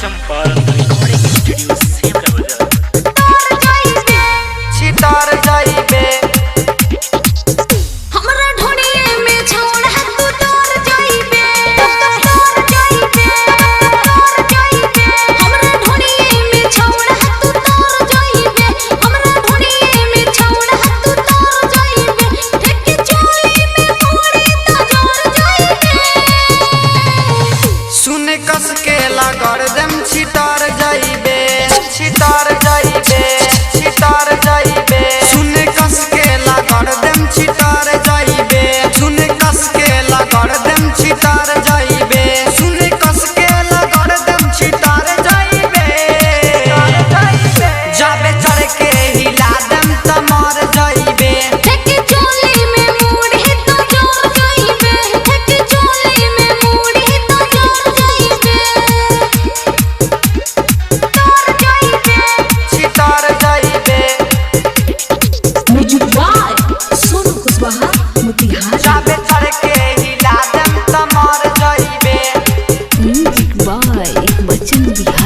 Champaran recording studio Semra बाजार। छितार जाइबे हमरा ढोनिए में छोड़ है तू तार जाइबे तार जाइबे हमरा ढोनिए में छोड़ है तू तार जाइबे हमरा ढोनिए में छोड़ है तू तार जाइबे ठेके चोली में मोड़ी तो जोर जाइबे सुने कस के लागड़ देम छितार जाइबे छितार जाइबे छितार जाइबे सुने कस के लागड़ देम छितार जाइबे सुने कस के लागड़ देम छितार जाइबे सुने कस के लागड़ देम छितार जाइबे जाबे चढ़ के हिला देम त मर जाइबे ठेके चोली में मोड़ी तो जोर जाइबे ठेके चोली में मोड़ी तो जोर जाइबे तार जाइबे छितार जाइबे मुजुबाई सोनू कुशवाहा मोतिहारी जाबे चढ़ के हिला देम त मर जाइबे म्यूजिक बाय बच्चन बिहारी।